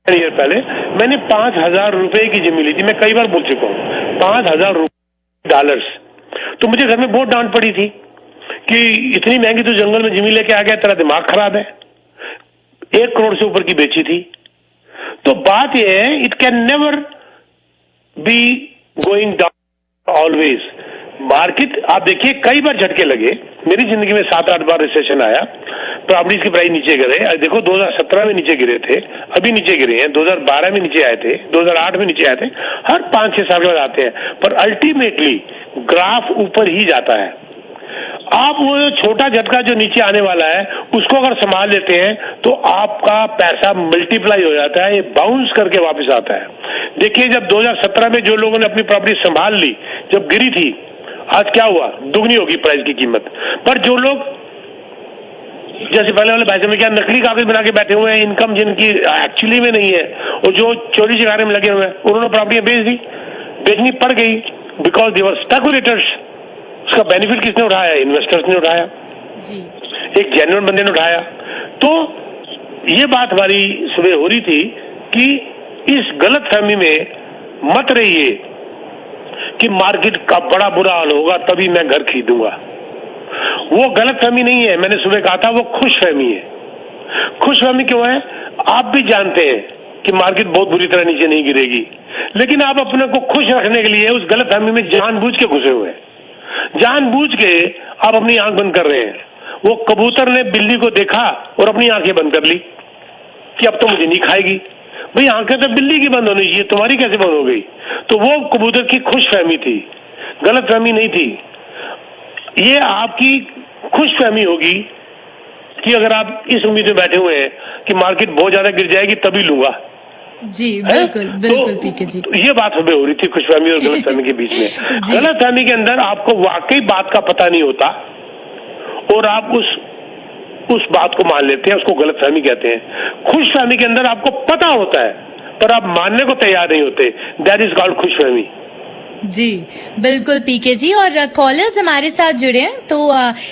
ईयर पहले मैंने 5,000 रुपए की जमीन ली थी। मैं कई बार बोल चुका हूँ, $5,000 तो मुझे घर में बहुत डांट पड़ी थी कि इतनी महंगी तो जंगल में जमीन लेके आ गया, तेरा दिमाग खराब है। 1 करोड़ से ऊपर की बेची थी। तो बात यह है, it can never be going down always. Market आप देखिए कई बार झटके लगे, मेरी जिंदगी में 7-8 बार रिसेशन आया, प्रॉपर्टीज की प्राइस नीचे गिरे। देखो 2017 में नीचे गिरे थे, अभी नीचे गिरे हैं, 2012 में नीचे आए थे, 2008 में नीचे आए थे, हर 5-6 साल बाद आते हैं, पर अल्टीमेटली ग्राफ ऊपर ही जाता है। आप वो छोटा झटका जो नीचे आने वाला है उसको अगर संभाल लेते हैं तो आपका पैसा मल्टीप्लाई हो जाता है, ये बाउंस करके वापस आता है। देखिए जब 2017 में जो लोगों ने अपनी प्रॉपर्टी संभाल ली, जब गिरी थी, आज क्या हुआ, दुगनी होगी प्राइस की कीमत। पर जो लोग जैसे पहले वाले भाई में क्या नकली कागज बना के बैठे हुए हैं, इनकम जिनकी एक्चुअली में नहीं है, और जो चोरी चिकारे में लगे हुए हैं, उन्होंने प्रॉपर्टियां बेच दी, बेचनी पड़ गई बिकॉज दे वर स्पेकुलेटर्स। उसका बेनिफिट किसने उठाया? इन्वेस्टर्स ने उठाया जी। एक जेन्युइन बंदे ने उठाया। तो ये बात हमारी सुबह हो रही थी कि इस गलत फहमी में मत रहिए कि मार्केट का बड़ा बुरा हाल होगा तभी मैं घर खरीदूंगा। वो गलत फहमी नहीं है, मैंने सुबह कहा था वो खुश फहमी है। खुश फहमी क्यों है? आप भी जानते हैं कि मार्केट बहुत बुरी तरह नीचे नहीं गिरेगी, लेकिन आप अपने को खुश रखने के लिए उस गलतफहमी में जानबूझ के घुसे हुए हैं। जानबूझ के आप अपनी आंख बंद कर रहे हैं। वो कबूतर ने बिल्ली को देखा और अपनी आंखें बंद कर ली कि अब तो मुझे नहीं खाएगी। भाई आंखें तो बिल्ली की बंद होनी चाहिए, तुम्हारी कैसे बंद हो गई? तो वो कबूतर की खुशफहमी थी, गलतफहमी नहीं थी। ये आपकी खुशफहमी होगी कि अगर आप इस उम्मीद में बैठे हुए हैं कि मार्केट बहुत ज्यादा गिर जाएगी तभी लूंगा। जी बिल्कुल बिल्कुल पीके जी, ये बात हमें हो रही थी खुशफहमी और गलतफहमी के बीच में। गलतफहमी के अंदर आपको वाकई बात का पता नहीं होता और आप उस बात को मान लेते हैं, उसको गलतफहमी कहते हैं। खुशफहमी के अंदर आपको पता होता है पर आप मानने को तैयार नहीं होते, दैट इज कॉल्ड खुशफहमी। जी बिल्कुल पीके जी। और कॉलर्स हमारे साथ जुड़े हैं तो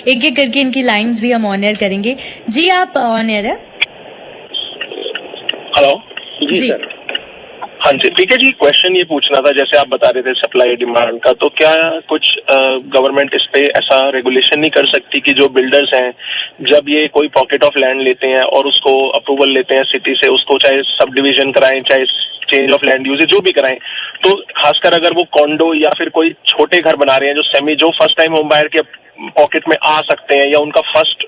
एक एक करके इनकी लाइंस भी हम ऑन एयर करेंगे। जी आप ऑन एयर है। हेलो जी सर। हाँ जी, ठीक है जी। क्वेश्चन ये पूछना था, जैसे आप बता रहे थे सप्लाई डिमांड का, तो क्या कुछ गवर्नमेंट इस पे ऐसा रेगुलेशन नहीं कर सकती कि जो बिल्डर्स हैं जब ये कोई पॉकेट ऑफ लैंड लेते हैं और उसको अप्रूवल लेते हैं सिटी से, उसको चाहे सब डिविजन कराएं चाहे चेंज ऑफ लैंड यूजेज जो भी कराएं, तो खासकर अगर वो कॉन्डो या फिर कोई छोटे घर बना रहे हैं जो फर्स्ट टाइम होम बायर के पॉकेट में आ सकते हैं या उनका फर्स्ट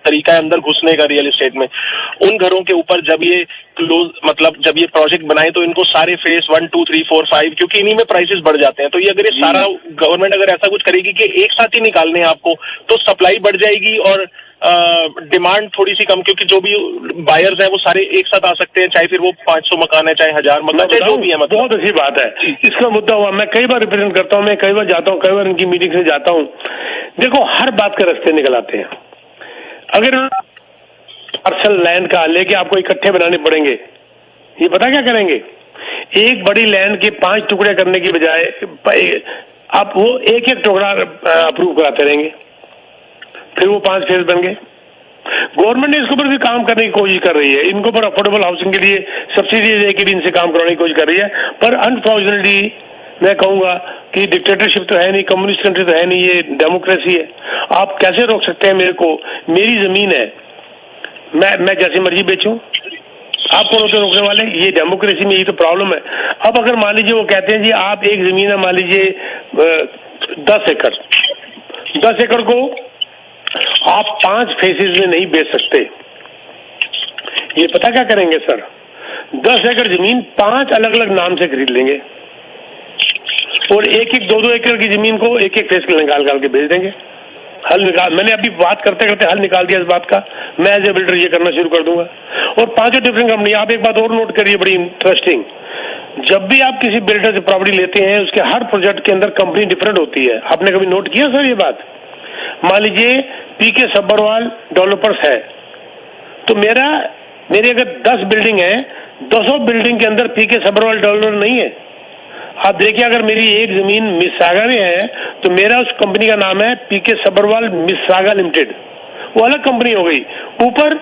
तरीका है अंदर घुसने का रियल एस्टेट में, उन घरों के ऊपर जब ये जब ये प्रोजेक्ट बनाए तो इनको सारे फेज 1, 2, 3, 4, 5 क्योंकि इन्हीं में प्राइसेस बढ़ जाते हैं, तो ये अगर ये सारा गवर्नमेंट अगर ऐसा कुछ करेगी कि एक साथ ही निकालने हैं आपको, तो सप्लाई बढ़ जाएगी और डिमांड थोड़ी सी कम, क्योंकि जो भी बायर्स हैं वो सारे एक साथ आ सकते हैं, चाहे फिर वो 500 मकान है चाहे 1000 मकान, चाहे जो भी है। मतलब बहुत अच्छी बात है। इसका मुद्दा हुआ, मैं कई बार रिप्रेजेंट करता हूँ, मैं कई बार जाता हूँ, कई बार इनकी मीटिंग से जाता हूँ। देखो हर बात के रास्ते निकल आते हैं। अगर पार्सल लैंड का लेके आपको इकट्ठे बनाने पड़ेंगे, ये पता क्या करेंगे? एक बड़ी लैंड के 5 टुकड़े करने की बजाय आप वो एक एक टुकड़ा अप्रूव कराते रहेंगे, फिर वो 5 फेज बन गए। गवर्नमेंट ने इसके ऊपर भी काम करने की कोशिश कर रही है, इनको ऊपर अफोर्डेबल हाउसिंग के लिए सब्सिडीज लेके भी इनसे काम करवाने की कोशिश कर रही है, पर अनफॉर्चुनेटली मैं कहूंगा कि डिक्टेटरशिप तो है नहीं, कम्युनिस्ट कंट्री तो है नहीं, ये डेमोक्रेसी है। आप कैसे रोक सकते हैं मेरे को? मेरी जमीन है, मैं जैसे मर्जी बेचूं, आप कौन होते रोकने वाले? ये डेमोक्रेसी में यही तो प्रॉब्लम है। अब अगर मान लीजिए वो कहते हैं जी आप एक जमीन है मान लीजिए 10 एकड़ को आप 5 फेसेस में नहीं बेच सकते। ये पता क्या करेंगे सर? 10 एकड़ जमीन 5 अलग अलग नाम से खरीद लेंगे और एक 2 एकड़ की जमीन को एक फेस निकाल के बेच देंगे। हल निकाल, मैंने अभी बात करते करते हल निकाल दिया इस बात का। मैं एज ए बिल्डर ये करना शुरू कर दूंगा और 5 डिफरेंट कंपनी। आप एक बात और नोट करिए, बड़ी इंटरेस्टिंग, जब भी आप किसी बिल्डर से प्रॉपर्टी लेते हैं उसके हर प्रोजेक्ट के अंदर कंपनी डिफरेंट होती है। आपने कभी नोट किया सर ये बात? मान लीजिए पीके सब्बरवाल डेवलपर्स है, तो मेरी अगर 10 बिल्डिंग है, 200 बिल्डिंग के अंदर पीके सब्बरवाल डेवलपर नहीं है। आप देखिए अगर मेरी एक जमीन मिस्सागा में है तो मेरा उस कंपनी का नाम है पीके सब्बरवाल मिस्सागा लिमिटेड, वो अलग कंपनी हो गई। ऊपर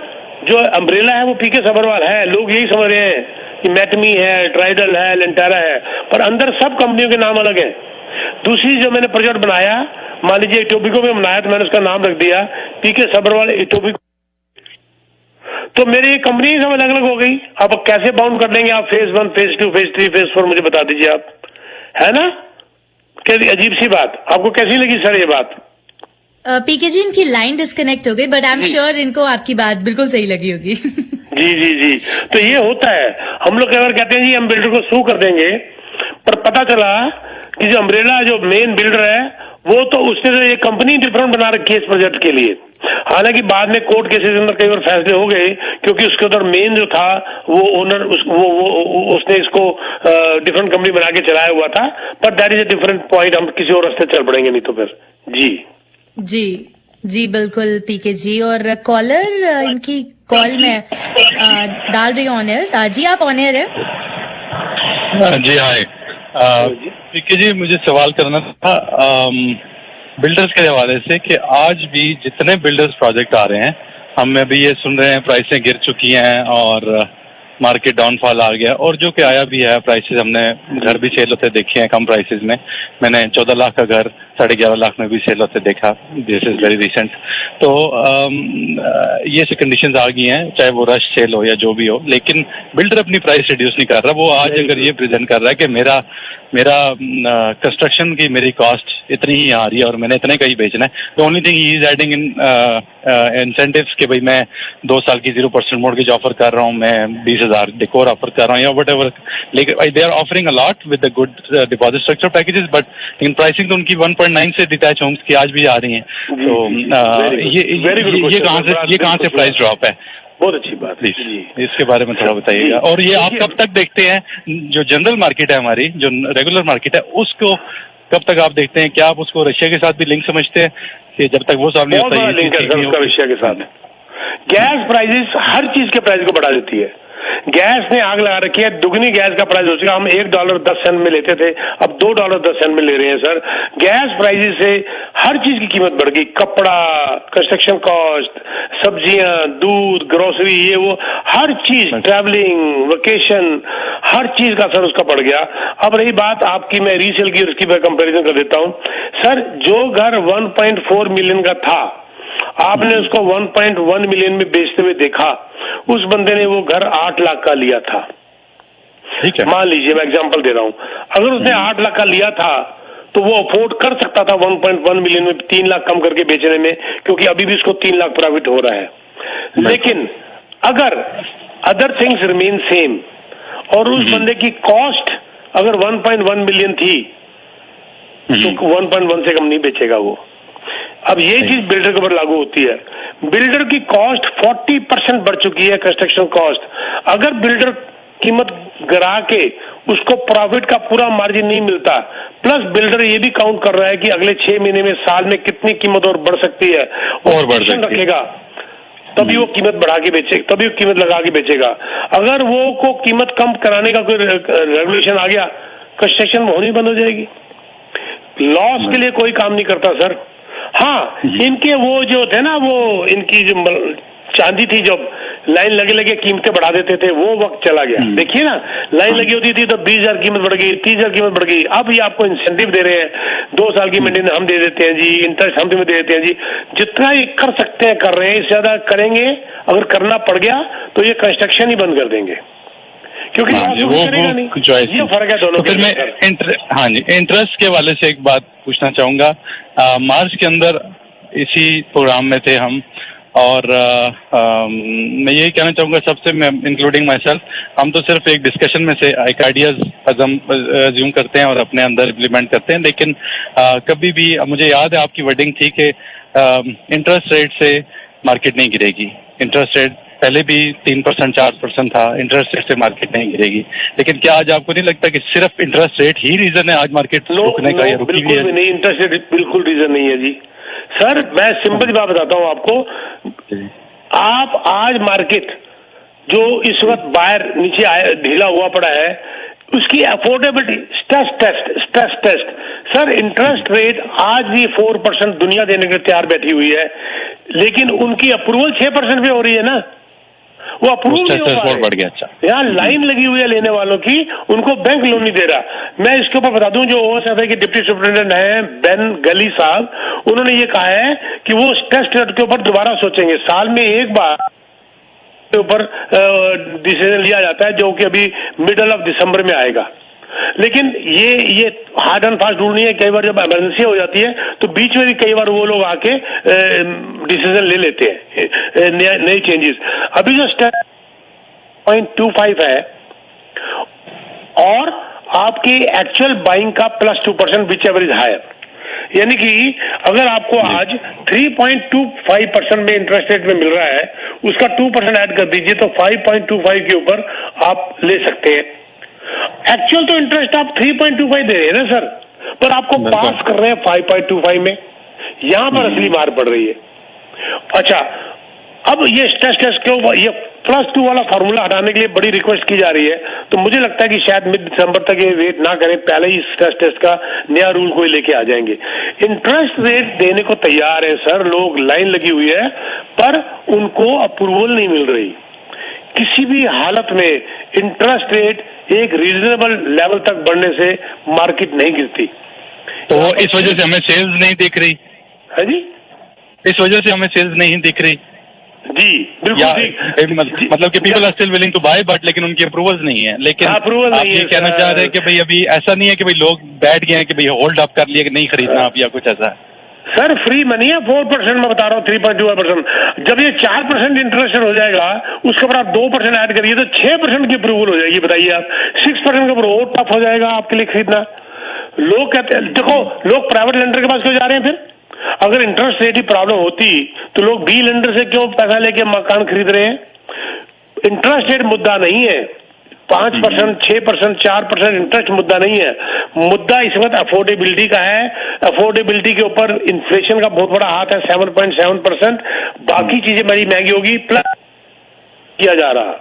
जो अम्ब्रेला है वो पीके सब्बरवाल है, लोग यही समझ रहे हैं कि मैटमी है, ट्राइडल है, लेंटारा है, पर अंदर सब कंपनियों के नाम अलग है। दूसरी जो मैंने प्रोजेक्ट बनाया, मान लीजिए इटोबिको में बनाया, तो मैंने उसका नाम रख दिया पीके सब्बरवाल इटोबिको, तो मेरी कंपनी सब अलग अलग हो गई। अब कैसे बाउंड कर लेंगे आप फेज 1, फेज 2, फेज 3, फेज 4? मुझे बता दीजिए आप, है ना? कैसी अजीब सी बात, आपको कैसी लगी सर ये बात? पीके जी इनकी लाइन डिस्कनेक्ट हो गई, बट आई एम श्योर इनको आपकी बात बिल्कुल सही लगी होगी। जी, तो ये होता है। हम लोग कई बार कहते हैं जी हम बिल्डर को सू कर देंगे, पर पता चला कि जो अम्ब्रेला जो मेन बिल्डर है वो तो उसने तो एक कंपनी डिफरेंट बना रखी है इस प्रोजेक्ट के लिए। हालांकि बाद में कोर्ट केसेस के अंदर कई बार फैसले हो गए, क्योंकि उसके अंदर मेन जो था वो ओनर उसने इसको डिफरेंट कंपनी बना के चलाया हुआ था, पर that is a different point. हम किसी और रास्ते चल पड़ेंगे नहीं तो फिर। जी बिल्कुल पीके जी। और कॉलर इनकी कॉल में डाल रही ऑन एयर। जी आप ऑन एयर है। जी हाय पीके जी, मुझे सवाल करना था बिल्डर्स के हवाले से कि आज भी जितने बिल्डर्स प्रोजेक्ट आ रहे हैं, हम अभी ये सुन रहे हैं प्राइसें गिर चुकी हैं और मार्केट डाउनफॉल आ गया, और जो कि आया भी है। प्राइसेस हमने घर भी सेल होते देखे हैं कम प्राइसेस में। मैंने 14 लाख का घर 11.5 लाख में भी सेल होते देखा। This is very recent. तो ये से कंडीशंस आ गई हैं, चाहे वो रश सेल हो या जो भी हो, लेकिन बिल्डर अपनी प्राइस रिड्यूस नहीं कर रहा। वो आज अगर ये प्रेजेंट कर रहा है कि मेरा कंस्ट्रक्शन की मेरी कॉस्ट इतनी ही आ रही है और मैंने इतने का ही बेचना है, the only thing he is adding in incentives कि भाई मैं 2 साल की 0% मॉर्गेज ऑफर कर रहा हूँ, मैं 20,000 डेकोर ऑफर कर रहा हूँ या वट एवर। लेकिन they are offering a lot with the good deposit structure packages, but in pricing तो उनकी 1.9 से डिटैच होम्स की आज भी आ रही हैं। तो ये कहाँ से प्राइस ड्रॉप है? बहुत अच्छी बात, प्लीज इसके बारे में थोड़ा बताइएगा। और ये आप कब तक देखते हैं, जो जनरल मार्केट है हमारी, जो रेगुलर मार्केट है, उसको कब तक आप देखते हैं? क्या आप उसको रशिया के साथ भी लिंक समझते हैं कि जब तक वो सामने होता है लिंक है उसका रशिया के साथ? गैस प्राइसेस हर चीज के प्राइस को बढ़ा देती है। गैस ने आग लगा रखी है, दुगनी गैस का प्राइस हो चुका। हम $1.10 में लेते थे, अब $2.10 में ले रहे हैं सर। गैस प्राइसेस से हर चीज की कीमत बढ़ गई, कपड़ा, कंस्ट्रक्शन कॉस्ट, सब्जियां, दूध, ग्रोसरी, ये वो हर चीज, ट्रैवलिंग, वेकेशन, हर चीज का सर उसका बढ़ गया। अब रही बात आपकी, मैं रीसेल की, उसकी मैं कंपेरिजन कर देता हूं सर। जो घर 1.4 मिलियन का था, आपने उसको 1.1 मिलियन में बेचते हुए देखा। उस बंदे ने वो घर 8 लाख का लिया था, ठीक है, मान लीजिए, मैं एग्जांपल दे रहा हूं। अगर उसने 8 लाख का लिया था तो वो अफोर्ड कर सकता था 1.1 मिलियन में 3 लाख कम करके बेचने में, क्योंकि अभी भी उसको 3 लाख प्रॉफिट हो रहा है। लेकिन अगर अदर थिंग्स रिमेन सेम और उस बंदे की कॉस्ट अगर 1.1 मिलियन थी तो 1.1 से कम नहीं बेचेगा वो। अब ये चीज बिल्डर के ऊपर लागू होती है। बिल्डर की कॉस्ट 40% बढ़ चुकी है, कंस्ट्रक्शन कॉस्ट। अगर बिल्डर कीमत गिरा के उसको प्रॉफिट का पूरा मार्जिन नहीं मिलता, प्लस बिल्डर ये भी काउंट कर रहा है कि अगले 6 महीने में, साल में कितनी कीमत और बढ़ सकती है, और बढ़ रखेगा, तभी वो कीमत बढ़ा के बेचेगा, तभी वो कीमत लगा के बेचेगा। अगर वो को कीमत कम कराने का कोई रेगुलेशन आ गया, कंस्ट्रक्शन होनी बंद हो जाएगी। लॉस के लिए कोई काम नहीं करता सर। हाँ, इनके वो जो थे ना, वो इनकी जो चांदी थी, जो लाइन लगे लगे कीमतें बढ़ा देते थे, वो वक्त चला गया। देखिए ना, लाइन लगी होती थी तो 20,000 कीमत बढ़ गई, 30,000 कीमत बढ़ गई। अब ये आपको इंसेंटिव दे रहे हैं, 2 साल की मेंटेनेंस हम दे देते हैं जी, इंटरेस्ट हम दे देते हैं जी। जितना ये कर सकते हैं कर रहे हैं, इससे ज्यादा करेंगे अगर करना पड़ गया तो ये कंस्ट्रक्शन ही बंद कर देंगे, क्योंकि वो ये फर्क है दोनों। तो फिर मैं हाँ जी, इंटरेस्ट के वाले से एक बात पूछना चाहूंगा। मार्च के अंदर इसी प्रोग्राम में थे हम, और मैं यही कहना चाहूंगा सबसे, मैं इंक्लूडिंग माई सेल्फ, हम तो सिर्फ एक डिस्कशन में से एक आइडियाज अज्यूम करते हैं और अपने अंदर इम्प्लीमेंट करते हैं। लेकिन कभी भी मुझे याद है आपकी वर्डिंग थी कि इंटरेस्ट रेट से मार्केट नहीं गिरेगी। इंटरेस्ट रेट पहले भी 3% 4% था, इंटरेस्ट रेट से मार्केट नहीं गिरेगी। लेकिन क्या आज आपको नहीं लगता कि सिर्फ इंटरेस्ट रेट ही रीजन है आज मार्केट रुकने का? बिल्कुल भी नहीं, इंटरेस्ट रेट बिल्कुल रीजन नहीं है जी। सर मैं सिंपल बात बताता हूँ आपको। आप आज मार्केट जो इस वक्त बाहर नीचे आया, ढीला हुआ पड़ा है, उसकी affordability, stress test sir, interest rate आज भी 4% दुनिया देने के तैयार बैठी हुई है, लेकिन उनकी अप्रूवल 6% पे हो रही है ना, वो अप्रूव नहीं हो रहा है। बढ़ गया। अच्छा, यहाँ लाइन लगी हुई है लेने वालों की, उनको बैंक लोन नहीं दे रहा। मैं इसके ऊपर बता दूं, जो ओएसएफआई के डिप्टी सुपरिटेंडेंट हैं बेन गली साहब, उन्होंने ये कहा है कि वो स्ट्रेस टेस्ट के ऊपर दोबारा सोचेंगे। साल में एक बार के ऊपर डिसीजन लिया जाता है, जो कि अभी मिडल ऑफ दिसंबर में आएगा। लेकिन ये हार्ड एंड फास्ट रूल नहीं है। कई बार जब इमरजेंसी हो जाती है तो बीच में भी कई बार वो लोग आके डिसीजन ले लेते हैं, नई चेंजेस। अभी जो स्टेप 0.25 है और आपकी एक्चुअल बाइंग का +2% विच एवर इज हायर, यानी कि अगर आपको आज 3.25% में इंटरेस्ट रेट में मिल रहा है, उसका 2% ऐड कर दीजिए तो 5.25 के ऊपर आप ले सकते हैं। एक्चुअल तो इंटरेस्ट आप 3.25 दे रहे हैं ना सर, पर आपको पास कर रहे हैं 5.25 में। यहां पर असली मार पड़ रही है। अच्छा, अब ये स्ट्रेस टेस्ट के ऊपर ये +2 वाला फार्मूला हटाने के लिए बड़ी रिक्वेस्ट की जा रही है, तो मुझे लगता है कि शायद मिड दिसंबर तक ये वेट ना करें, पहले ही स्ट्रेस टेस्ट का नया रूल कोई लेके आ जाएंगे। इंटरेस्ट रेट देने को तैयार है सर, लोग लाइन लगी हुई है, पर उनको अप्रूवल नहीं मिल रही। किसी भी हालत में इंटरेस्ट रेट एक रीजनेबल लेवल तक बढ़ने से मार्केट नहीं गिरती। तो इस वजह से हमें सेल्स नहीं दिख रही है जी, इस वजह से हमें सेल्स नहीं दिख रही जी बिल्कुल ठीक। मतलब कि people are still willing to buy, but लेकिन उनकी अप्रूवल्स नहीं है। लेकिन अप्रूवल आप नहीं ये है, कहना चाह रहे हैं कि भाई अभी ऐसा नहीं है कि भाई लोग बैठ गए हैं कि भाई होल्ड अप कर लिया कि नहीं खरीदना आप, या कुछ ऐसा है? सर फ्री मनी है 4%, मैं बता रहा हूँ 3.2%। जब ये 4% इंटरेस्ट हो जाएगा, उसके ऊपर आप 2% ऐड करिए तो 6% की अप्रूवल हो जाएगी। बताइए आप 6% के ऊपर और टफ हो जाएगा आपके लिए खरीदना। लोग कहते हैं, देखो लोग प्राइवेट लेंडर के पास क्यों जा रहे हैं फिर? अगर इंटरेस्ट रेट की प्रॉब्लम होती तो लोग बी लेंडर से क्यों पैसा लेके मकान खरीद रहे हैं? इंटरेस्ट रेट मुद्दा नहीं है, 5%, 6%, 4% इंटरेस्ट मुद्दा नहीं है। मुद्दा इस वक्त अफोर्डेबिलिटी का है। अफोर्डेबिलिटी के ऊपर इन्फ्लेशन का बहुत बड़ा हाथ है, 7.7%। बाकी चीजें बड़ी महंगी होगी, प्लस किया जा रहा।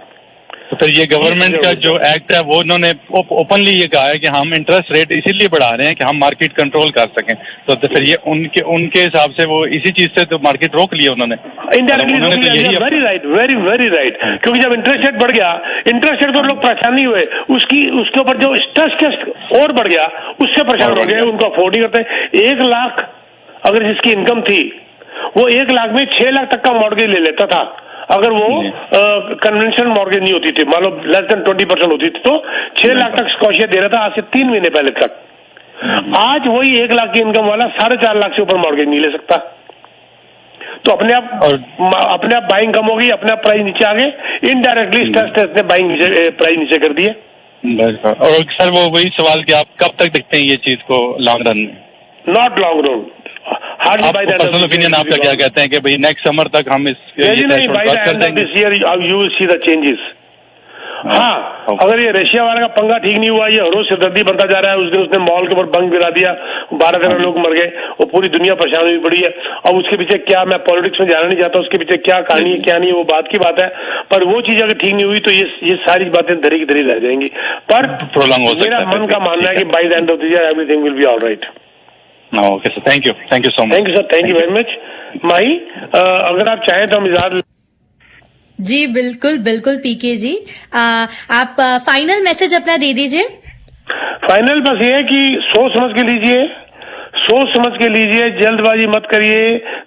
तो फिर ये गवर्नमेंट का जो एक्ट है वो उन्होंने ओपनली ये कहा है कि हम इंटरेस्ट रेट इसीलिए बढ़ा रहे हैं कि हम मार्केट कंट्रोल कर सकें। तो फिर ये उनके हिसाब से वो इसी चीज से तो मार्केट रोक लिया उन्होंने indirectly. Very right, very right. क्योंकि जब इंटरेस्ट रेट बढ़ गया, इंटरेस्ट रेट तो लोग परेशान नहीं हुए, उसके ऊपर जो स्ट्रेस और बढ़ गया उससे परेशान हो गए, उनको अफोर्ड नहीं करते। 1 लाख अगर जिसकी इनकम थी वो 1 लाख में 6 लाख तक का मॉर्गेज ले लेता था, अगर वो कन्वेंशनल मॉर्गेज नहीं होती थी, मान लो लेस देन 20% होती थी, तो 6 लाख तक स्कॉशिया दे रहा था आज से 3 महीने पहले तक। आज वही 1 लाख की इनकम वाला 4.5 लाख से ऊपर मॉर्गेज नहीं ले सकता। तो अपने आप बाइंग कम हो गई, अपने आप प्राइस नीचे आ गए, इनडायरेक्टली स्ट्रेस ने बाइंग प्राइस नीचे कर दिए। और सर वो वही सवाल कि आप कब तक देखते हैं ये चीज को लॉन्ग रन में? Not long run, personal opinion आपका क्या कहते हैं कि भाई नेक्स्ट समर तक हम इस हाँ, अगर ये रशिया वाला का पंगा ठीक नहीं हुआ, ये रोज सिरदर्दी बनता जा रहा है। उस दिन उसने मॉल के ऊपर बंग गिरा दिया, 12-13 लोग मर गए और पूरी दुनिया परेशान हुई पड़ी है। अब उसके पीछे क्या, मैं पॉलिटिक्स में जाना नहीं चाहता, उसके पीछे क्या कहानी है क्या नहीं है वो बात की बात है, पर वो चीज अगर ठीक नहीं हुई तो ये सारी बातें धरी की धरी रह जाएंगी। पर मेरा मन का मानना है कि by the end of the year everything will be alright. Okay sir, thank you so much. Thank you sir, thank you very much. Mahi, अगर आप चाहें तो हम इजाजत। जी बिल्कुल पीके जी, आप फाइनल मैसेज अपना दे दीजिए। फाइनल बस ये है कि सोच समझ के लीजिए, जल्दबाजी मत करिए,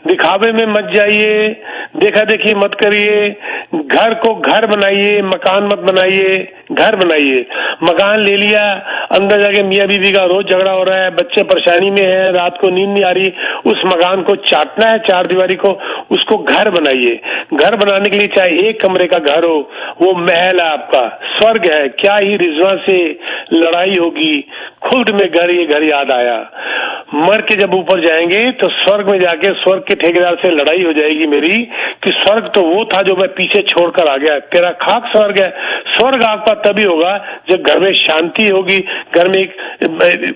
दिखावे में मत जाइए, देखा देखी मत करिए, घर को घर बनाइए, मकान मत बनाइए, घर बनाइए। मकान ले लिया, अंदर जाके मियाँ बीवी का रोज झगड़ा हो रहा है, बच्चे परेशानी में है, रात को नींद नहीं आ रही, उस मकान को चाटना है, 4 दीवारी को, उसको घर बनाइए। घर बनाने के लिए चाहे 1 कमरे का घर हो, वो महल है आपका, स्वर्ग है। क्या ही रिजवा से लड़ाई होगी, खुद में ये घर याद आया। मर के जब ऊपर जाएंगे तो स्वर्ग में जाके स्वर्ग के ठेकेदार से लड़ाई हो जाएगी मेरी कि स्वर्ग तो वो था जो मैं पीछे छोड़कर आ गया, तेरा खाक स्वर्ग है। स्वर्ग आपका तभी होगा जब घर में शांति होगी, घर में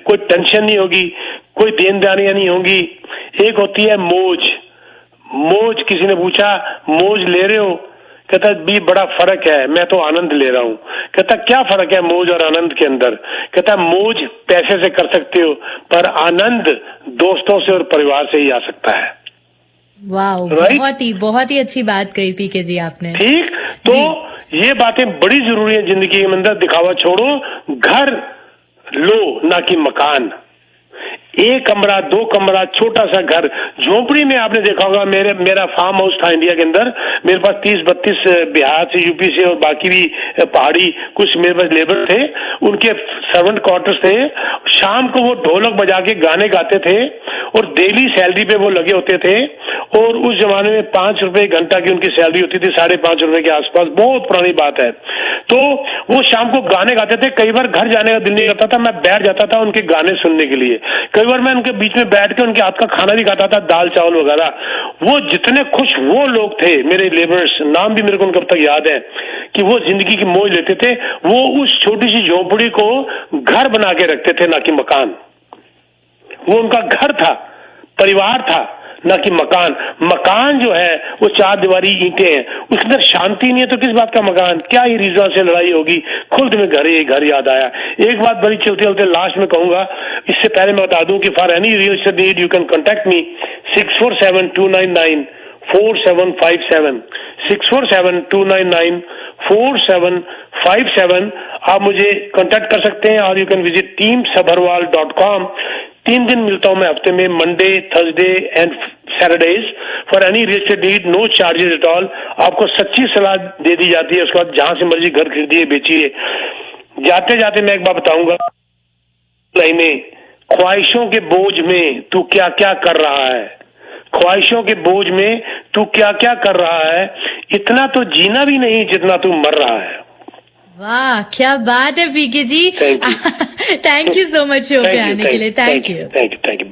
कोई टेंशन नहीं होगी, कोई देनदारियां नहीं होंगी। एक होती है मौज। किसी ने पूछा मौज ले रहे हो? कहता भी बड़ा फर्क है, मैं तो आनंद ले रहा हूं। कहता क्या फर्क है मौज और आनंद के अंदर? कहता मौज पैसे से कर सकते हो, पर आनंद दोस्तों से और परिवार से ही आ सकता है। वाह, बहुत ही अच्छी बात कही पीके जी आपने। ठीक, तो ये बातें बड़ी जरूरी है जिंदगी के अंदर। दिखावा छोड़ो, घर लो ना कि मकान। 1 कमरा, 2 कमरा, छोटा सा घर, झोपड़ी में आपने देखा होगा। मेरा फार्म हाउस था इंडिया के अंदर, मेरे पास 30-32 बिहार से, यूपी से और बाकी भी पहाड़ी कुछ मेरे पास लेबर थे, उनके सर्वेंट क्वार्टर्स थे। शाम को वो ढोलक बजा के गाने गाते थे और डेली सैलरी पे वो लगे होते थे। और उस जमाने में 5 रुपए घंटा की उनकी सैलरी होती थी, 5.5 रुपए के आसपास, बहुत पुरानी बात है। तो वो शाम को गाने गाते थे। कई बार घर जाने का दिल नहीं करता था, मैं बैठ जाता था उनके गाने सुनने के लिए। कई बार मैं उनके बीच में बैठ के उनके हाथ का खाना भी खाता था, दाल चावल वगैरह। वो जितने खुश वो लोग थे, मेरे लेबर्स, नाम भी मेरे को उनका अब तक याद है, कि वो जिंदगी की मौज लेते थे। वो उस छोटी सी झोपड़ी को घर बना के रखते थे, ना कि मकान। वो उनका घर था, परिवार था, ना कि मकान। मकान जो है वो 4 दीवारी ईंटें हैं, उसके अंदर शांति नहीं है तो किस बात का मकान? क्या ही रिजवा से लड़ाई होगी, खुद में घर याद आया। एक बात बड़ी चलते लास्ट में कहूंगा, इससे पहले मैं बता दूं कि for any real need you can contact me 647299 4757 647-299-4757। आप मुझे कांटेक्ट कर सकते हैं और यू कैन विजिट teamsabharwal.com। 3 दिन मिलता हूं मैं हफ्ते में, Monday, Thursday and Saturdays, for any real estate need, no charges at all. आपको सच्ची सलाह दे दी जाती है, उसके बाद जहां से मर्जी घर खरीदिए, बेचिए। जाते जाते मैं एक बात बताऊंगा, लाइनें, ख्वाहिशों के बोझ में तू क्या क्या कर रहा है, ख्वाहिशों के बोझ में तू क्या क्या कर रहा है, इतना तो जीना भी नहीं जितना तू मर रहा है। वाह, क्या बात है पीके जी। Thank you. Thank you so much show पे आने के लिए। Thank you. Thank you.